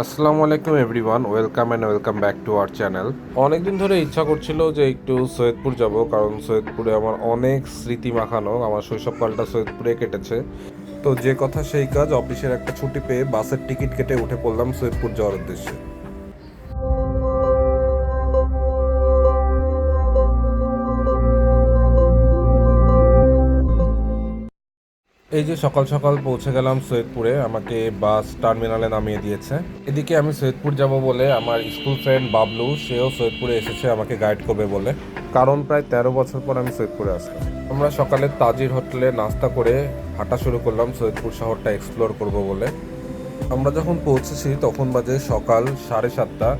আসসালামু আলাইকুম everyone, welcome back to our channel. অনেকদিন ধরে ইচ্ছা করছিল যে একটু সৈয়দপুর যাব, কারণ সৈয়দপুরে আমার অনেক স্মৃতি মাখানো, আমার শৈশবকালটা সৈয়দপুরে কেটেছে। তো যে কথা সেই কাজ, অফিসের একটা ছুটি পেয়ে বাসের টিকিট কেটে উঠে পড়লাম সৈয়দপুর যাওয়ার উদ্দেশ্যে। এই যে সকাল সকাল পৌঁছে গেলাম সৈয়দপুরে, আমাকে বাস টার্মিনালে নামিয়ে দিয়েছে। এদিকে আমি সৈয়দপুর যাব বলে আমার স্কুল ফ্রেন্ড বাবলু, সেও সৈয়দপুরে এসেছে আমাকে গাইড করবে বলে, কারণ প্রায় 13 বছর পর আমি সৈয়দপুরে আসলাম। আমরা সকালে তাজির হোটেলে নাস্তা করে হাঁটা শুরু করলাম সৈয়দপুর শহরটা এক্সপ্লোর করব বলে। আমরা যখন পৌঁছেছি তখন বাজে সকাল 7:30।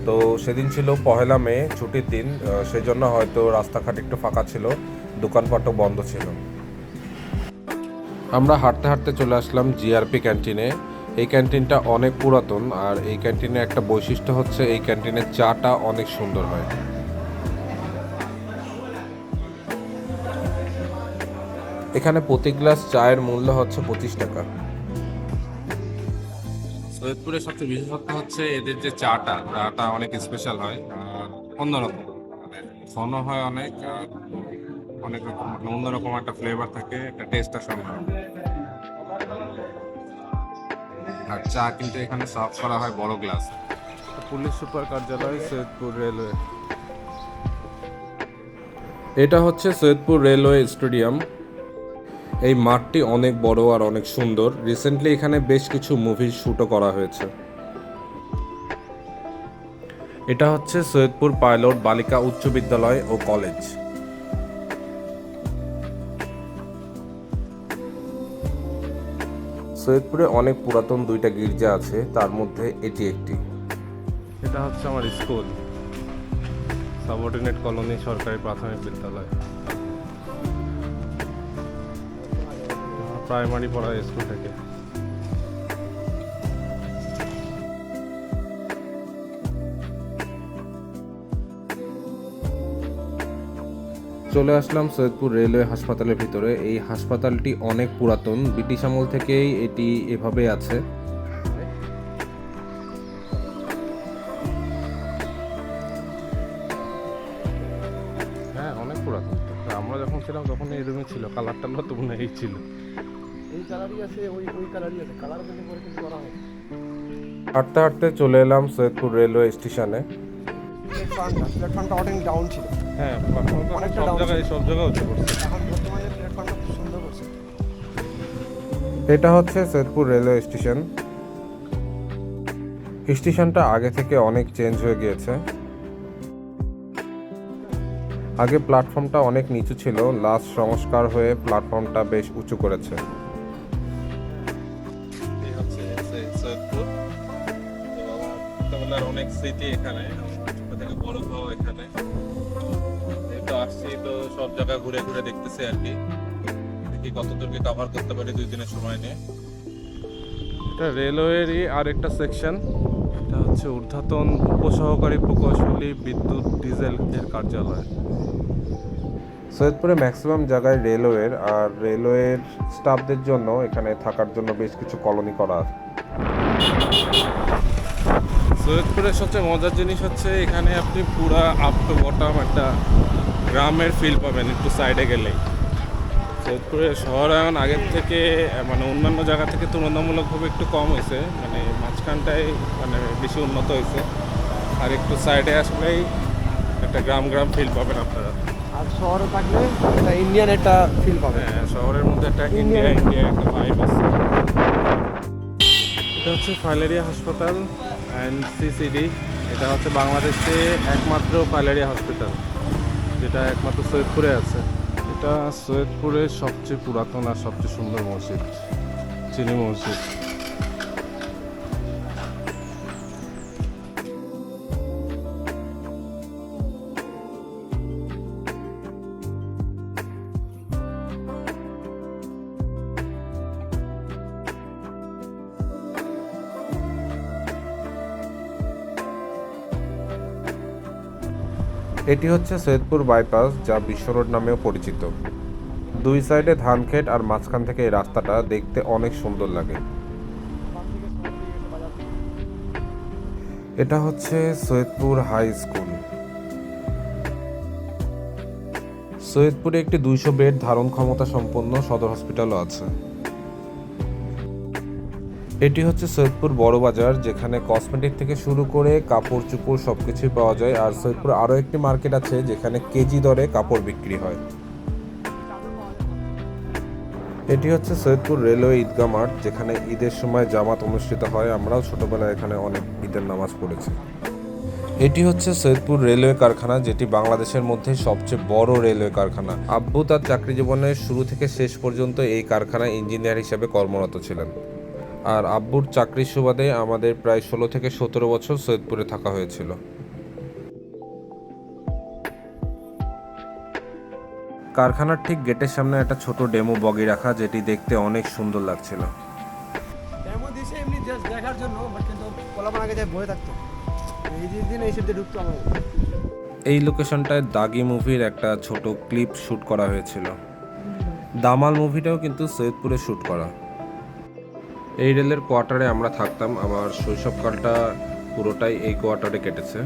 তো সেদিন ছিল 1 মে, ছুটির দিন, সেই জন্য হয়তো রাস্তাঘাট একটু ফাঁকা ছিল, দোকানপাটও বন্ধ ছিল। আমরা হাঁটতে হাঁটতে চলে আসলাম জিআরপি ক্যান্টিনে। এই ক্যান্টিনটা অনেক পুরাতন, আর এই ক্যান্টিনের একটা বৈশিষ্ট্য হচ্ছে এই ক্যান্টিনের চাটা অনেক সুন্দর হয়। এখানে প্রতি গ্লাস চায়ের মূল্য হচ্ছে 25 টাকা। সৈয়দপুরের সবচেয়ে বিশেষত্ব হচ্ছে এদের যে চাটা অনেক স্পেশাল হয় আর অন্যরকম, মানে ঘন হয় অনেক, আর অনেক রকম, মানে অন্যরকম একটা ফ্লেভার থাকে, একটা টেস্ট আসে অন্যরকম। আর চা কিন্তু এখানে সার্ভ করা হয় বড় গ্লাস। পুলিশ সুপার কার্যালয়, সৈয়দপুর রেলওয়ে। এটা হচ্ছে সৈয়দপুর রেলওয়ে স্টেডিয়াম। এই মাঠটি অনেক বড় আর অনেক সুন্দর। রিসেন্টলি এখানে বেশ কিছু মুভির শুটও করা হয়েছে। এটা হচ্ছে সৈয়দপুর পাইলট বালিকা উচ্চ বিদ্যালয় ও কলেজ। সৈয়দপুরে অনেক পুরাতন 2টা গির্জা আছে, তার মধ্যে এটি একটি। এটা হচ্ছে আমার স্কুল, সাবঅর্ডিনেট কলোনি সরকারি প্রাথমিক বিদ্যালয়, প্রাইমারি পড়া স্কুল থেকে। চলে আসলাম সৈয়দপুর রেলওয়ে হাসপাতালের ভিতরে। এই হাসপাতালটি অনেক পুরাতন, ব্রিটিশ আমল থেকেই এটি এভাবে আছে। হ্যাঁ, অনেক পুরাতন। আমরা যখন ছিলাম তখন এই রুমে ছিল, কালারটা নতুন এই ছিল। এই কালারই আছে, ওই কালারই আছে, কালার কিন্তু করে কিছু করা হয়। হাঁটতে হাঁটতে চলে এলাম সৈয়দপুর রেলওয়ে স্টেশনে। প্ল্যাটফর্মটা অনেক ডাউন ছিল। হ্যাঁ, প্ল্যাটফর্ম তো অনেকটা সব down জায়গায় উঠে পড়ছে। এখন বর্তমানে প্ল্যাটফর্মটা খুব সুন্দর করছে। এটা হচ্ছে সৈয়দপুর রেলওয়ে স্টেশন। স্টেশনটা আগে থেকে অনেক চেঞ্জ হয়ে গিয়েছে। আগে প্ল্যাটফর্মটা অনেক নিচু ছিল, লাস্ট সংস্কার হয়ে প্ল্যাটফর্মটা বেশ উঁচু করেছে। এই হচ্ছে সৈয়দপুর। তো আমার ছোটবেলার অনেক স্মৃতি এখানে, ছোট থেকে বড় হওয়া এখানে। তো আসছি, তো সব জায়গা ঘুরে ঘুরে দেখতেছি আর কি, দেখি কতদূরকে কভার করতে পারি 2 দিনের সময় নিয়ে। এটা রেলওয়েরই আরেকটা সেকশন। এটা হচ্ছে ঊর্ধ্বতন উপসহকারী প্রকৌশলী বিদ্যুৎ ডিজেল এর কার্যালয়। সৈয়দপুরে ম্যাক্সিমাম জায়গায় রেলওয়ের আর রেলওয়ের স্টাফদের জন্য এখানে থাকার জন্য বেশ কিছু কলোনি করা আছে। সৈয়দপুরের সবচেয়ে মজার জিনিস হচ্ছে এখানে আপনি পুরা আপ টু বটম একটা গ্রামের ফিল পাবেন একটু সাইডে গেলেই। সৈয়দপুরের শহরায়ন আগের থেকে, মানে অন্যান্য জায়গা থেকে তুলনামূলকভাবে একটু কম হয়েছে, মানে মাঝখানটায় মানে বেশি উন্নত হয়েছে। আর একটু সাইডে আসলেই একটা গ্রাম গ্রাম ফিল পাবেন আপনারা। আর শহরে থাকলে একটা ইন্ডিয়ান একটা ফিল পাবে। হ্যাঁ, শহরের মধ্যে একটা ইন্ডিয়া ইন্ডিয়া একটা ভাইব আছে। এটা হচ্ছে ফাইলেরিয়া হাসপাতাল অ্যান্ড সিসিডি। এটা হচ্ছে বাংলাদেশে একমাত্র ফাইলেরিয়া হসপিটাল, যেটা একমাত্র সৈয়দপুরে আছে। এটা সৈয়দপুরের সবচেয়ে পুরাতন আর সবচেয়ে সুন্দর মসজিদ, চিনি মসজিদ। এটি হচ্ছে সৈয়দপুর বাইপাস, যা বিশ্ব রোড নামেও পরিচিত। 2 সাইডে ধানক্ষেত আর মাঝখান থেকে এই রাস্তাটা দেখতে অনেক সুন্দর লাগে। এটা হচ্ছে সৈয়দপুর হাই স্কুল। সৈয়দপুরে একটি 200 বেড ধারণ ক্ষমতা সম্পন্ন সদর হসপিটালও আছে। এটি হচ্ছে সৈয়দপুর বড় বাজার, যেখানে কসমেটিক থেকে শুরু করে কাপড় চোপড় সবকিছুই পাওয়া যায়। আর সৈয়দপুর আরও একটি মার্কেট আছে যেখানে কেজি দরে কাপড় বিক্রি হয়। এটি হচ্ছে সৈয়দপুর রেলওয়ে ঈদগাহ মাঠ, যেখানে ঈদের সময় জামাত অনুষ্ঠিত হয়। আমরাও ছোটবেলায় এখানে অনেক ঈদের নামাজ পড়েছি। এটি হচ্ছে সৈয়দপুর রেলওয়ে কারখানা, যেটি বাংলাদেশের মধ্যে সবচেয়ে বড় রেলওয়ে কারখানা। আব্বু তার চাকরি জীবনের শুরু থেকে শেষ পর্যন্ত এই কারখানায় ইঞ্জিনিয়ার হিসেবে কর্মরত ছিলেন। আর আব্বুর চাকরির সুবাদে আমাদের প্রায় 16 থেকে 17 বছর সৈয়দপুরে থাকা হয়েছিল। কারখানার ঠিক গেটের সামনে একটা ছোট ডেমো বগি রাখা, যেটি দেখতে অনেক সুন্দর লাগছিল। ডেমো দিছে এমনি জাস্ট দেখার জন্য, বাট কিন্তু পোলাপান আগে যায় বয়ে থাকতো, এই দিন এই সাইডে ঢুকতো আমার। এই লোকেশনটায় দাগি মুভির একটা ছোট ক্লিপ শ্যুট করা হয়েছিল। দামাল মুভিটাও কিন্তু সৈয়দপুরে শ্যুট করা। এই রেলের কোয়ার্টারে আমরা থাকতাম। আমার শৈশবকালটা পুরোটাই এই কোয়ার্টারে কেটেছে।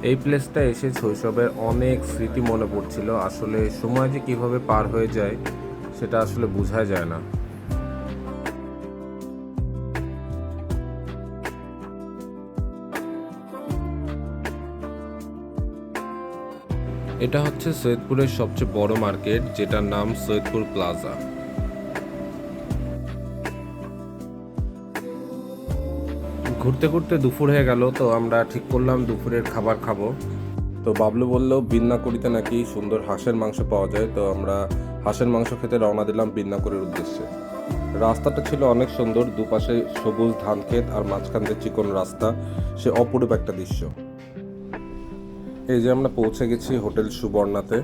এই প্লেসটা এসে শৈশবের অনেক স্মৃতি মনে পড়ছিল। আসলে সময় যে কিভাবে পার হয়ে যায় সেটা আসলে বোঝা যায় না। এটা হচ্ছে সৈয়দপুরের সবচেয়ে বড় মার্কেট, যেটার নাম সৈয়দপুর প্লাজা। ঘুরতে ঘুরতে দুপুর হয়ে গেল, তো আমরা ঠিক করলাম দুপুরের খাবার খাবো। তো বাবলু বলল বিন্নাকুড়িতে নাকি সুন্দর হাঁসের মাংস পাওয়া যায়। তো আমরা হাঁসের মাংস খেতে রওনা দিলাম বিন্নাকুড়ির উদ্দেশ্যে। রাস্তাটা ছিল অনেক সুন্দর, দুপাশে সবুজ ধান ক্ষেত আর মাঝখান দিয়ে চিকন রাস্তা। সে অপরূপ একটা দৃশ্য। এই যে আমরা পৌঁছে গেছি হোটেল সুবর্ণাতে।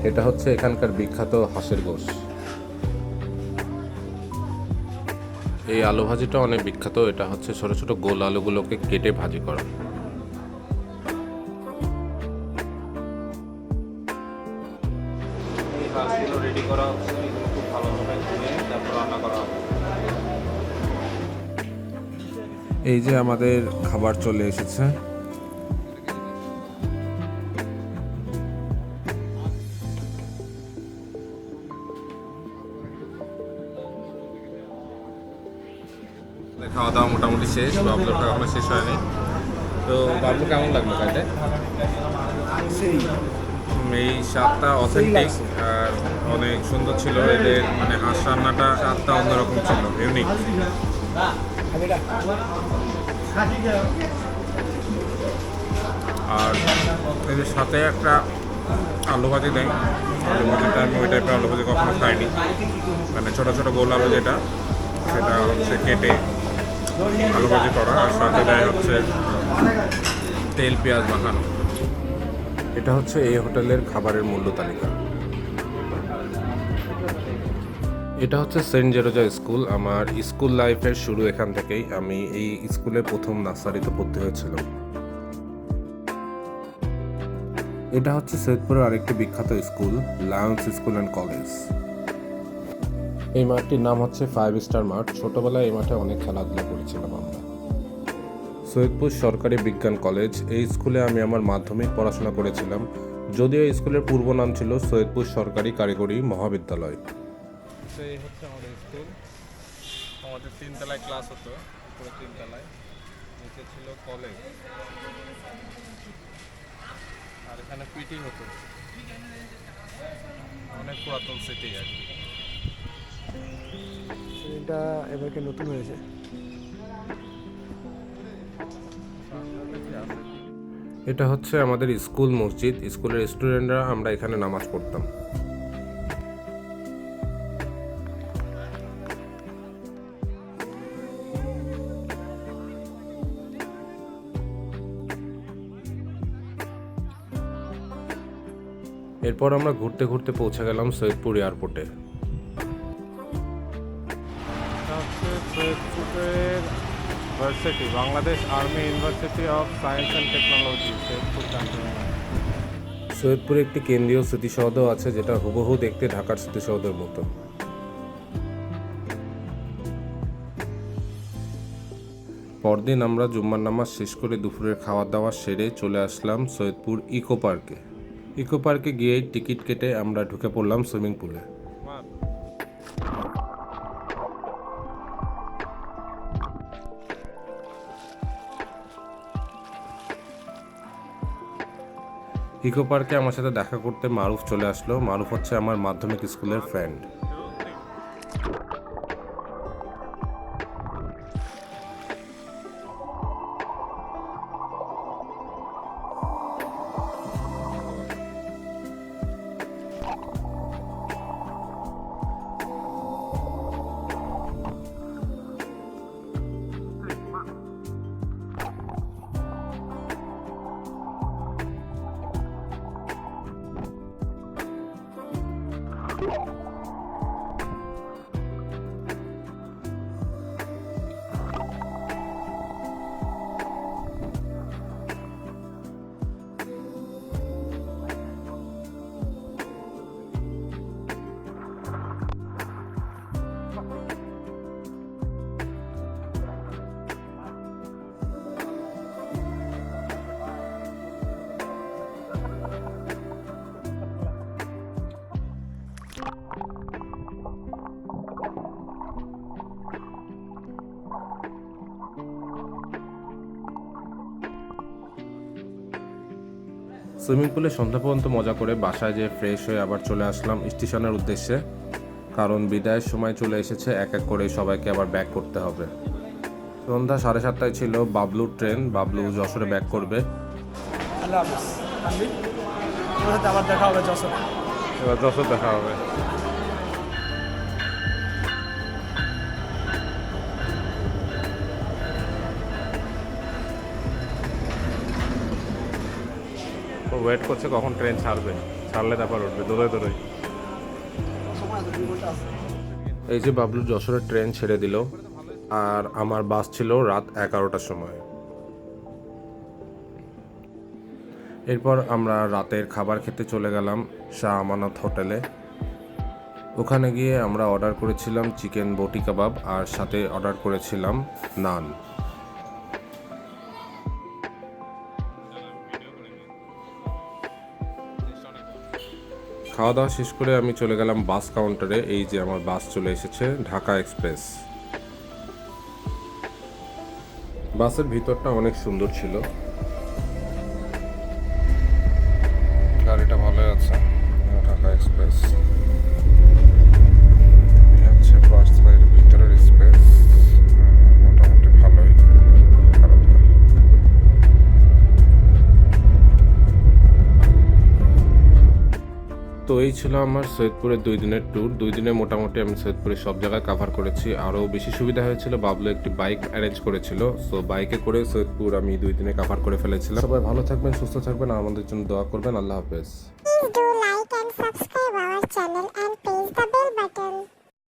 এটা হচ্ছে এখানকার বিখ্যাত হাঁসের গোশ। এই আলু ভাজিটা অনেক বিখ্যাত। এটা হচ্ছে ছোট ছোট গোল আলুগুলোকে কেটে ভাজি করা। এই হাঁসগুলো রেডি করা হচ্ছে, এগুলো খুব ভালোভাবে ধুয়ে তারপর রান্না করা হবে। এই যে আমাদের খাবার চলে এসেছে। খাওয়া দাওয়া মোটামুটি শেষ, বাবলুটা এখনো শেষ হয়নি। তো বাবলু কেমন লাগলো খাইতে? সেই এই স্বাদটা অথেন্টিক আর অনেক সুন্দর ছিল। এদের মানে হাঁস রান্নাটা স্বাদটা অন্যরকম ছিল, ইউনিক। আর এদের সাথে একটা আলু ভাজি দেয়। আলু ভাজিটা আমি ওই টাইপের আলু ভাজি কখনো খাইনি। মানে ছোটো ছোটো গোল আলু যেটা, সেটা হচ্ছে কেটে আলু ভাজি করা, আর সাথে দেয় হচ্ছে তেল পেঁয়াজ মাখানো। এটা হচ্ছে এই হোটেলের খাবারের মূল্য তালিকা। এটা হচ্ছে সেন্ট জেরোজা স্কুল। আমার স্কুল লাইফের শুরু এখান থেকেই। আমি এই স্কুলে প্রথম নার্সারিতে পড়তে হয়েছিলাম। এটা হচ্ছে সৈয়দপুরের আরেকটি বিখ্যাত school, Lions school and college. এই মাঠটির নাম হচ্ছে 5 স্টার মাঠ। ছোটবেলায় এই মাঠে অনেক খেলাধুলা করেছিলাম আমরা। সৈয়দপুর সরকারি বিজ্ঞান কলেজ, এই স্কুলে আমি আমার মাধ্যমিক পড়াশোনা করেছিলাম। যদিও এই স্কুলের পূর্ব নাম ছিল সৈয়দপুর সরকারি কারিগরি মহাবিদ্যালয়। এই হচ্ছে আমাদের স্কুল। আমাদের 3 তলায় ক্লাস হতো, পুরো 3 তলায়। নিচে ছিল কলেজ, আর এখানে পিটি হতো। অনেক পুরাতন স্মৃতি আর কি। এটা এবারকে নতুন হয়েছে। এটা হচ্ছে আমাদের স্কুল মসজিদ। স্কুলের স্টুডেন্টরা আমরা এখানে নামাজ পড়তাম। এরপর আমরা ঘুরতে ঘুরতে পৌঁছে গেলাম সৈয়দপুর এয়ারপোর্টে। সৈয়দপুরের varsity, Bangladesh army university of science and technology, Saidpur Chandina. সৈয়দপুরে একটি কেন্দ্রীয় স্মৃতিসৌধ আছে, যেটা হুবহু দেখতে ঢাকার স্মৃতিসৌধের মতো। পরদিন আমরা জুম্মার নামাজ শেষ করে দুপুরের খাওয়া দাওয়া সেরে চলে আসলাম সৈয়দপুর ইকো পার্কে। ইকো পার্কে গিয়ে টিকিট কেটে আমরা ঢুকে পড়লাম সুইমিং পুলে। ইকো পার্কে আমার সাথে দেখা করতে মারুফ চলে আসলো। মারুফ হচ্ছে আমার মাধ্যমিক স্কুলের ফ্রেন্ড। সুইমিং পুলে সন্ধ্যা পর্যন্ত মজা করে বাসায় যেয়ে ফ্রেশ হয়ে আবার চলে আসলাম স্টেশনের উদ্দেশ্যে, কারণ বিদায়ের সময় চলে এসেছে। এক এক করে সবাইকে আবার ব্যাক করতে হবে। সন্ধ্যা 7:30টায় ছিল বাবলুর ট্রেন। বাবলু যশোরে ব্যাক করবে। আল্লাহ হাফিজ তানভীর, তোমার সাথে আবার দেখা হবে যশোরে। এবার যশোর দেখা হবে। ওয়েট করছে কখন ট্রেন ছাড়বে, ছাড়লে তারপর উঠবে দৌড়ে দৌড়ে। সময় আছে, 2 ঘন্টা আছে। এই যে বাবলু যশোরের ট্রেন ছেড়ে দিল, আর আমার বাস ছিল রাত 11টার সময়। এরপর আমরা রাতের খাবার খেতে চলে গেলাম শাহ আমানত হোটেলে। ওখানে গিয়ে আমরা অর্ডার করেছিলাম চিকেন বটি কাবাব, আর সাথে অর্ডার করেছিলাম নান। খাওয়া দাওয়া শেষ করে আমি চলে গেলাম বাস কাউন্টারে। এই যে আমার বাস চলে এসেছে, ঢাকা এক্সপ্রেস। বাসের ভিতরটা অনেক সুন্দর ছিল, গাড়িটা ভালোই আছে। ঢাকা এক্সপ্রেস হচ্ছে বাস গাড়ির ভিতরের স্পেস মোটামুটি ভালোই, খারাপ না। তো এই ছিল আমার সৈয়দপুরের 2 দিনের ট্যুর। 2 দিনে মোটামুটি আমি সৈয়দপুরের সব জায়গায় কভার করেছি। আরও বেশি সুবিধা হয়েছিল, বাবলু একটি বাইক অ্যারেঞ্জ করেছিল, সো বাইকে করে সৈয়দপুর আমি 2 দিনে কভার করে ফেলেছিলাম। সবাই ভালো থাকবেন, সুস্থ থাকবেন, আর আমাদের জন্য দোয়া করবেন। আল্লাহ হাফেজ। Please do like and subscribe our channel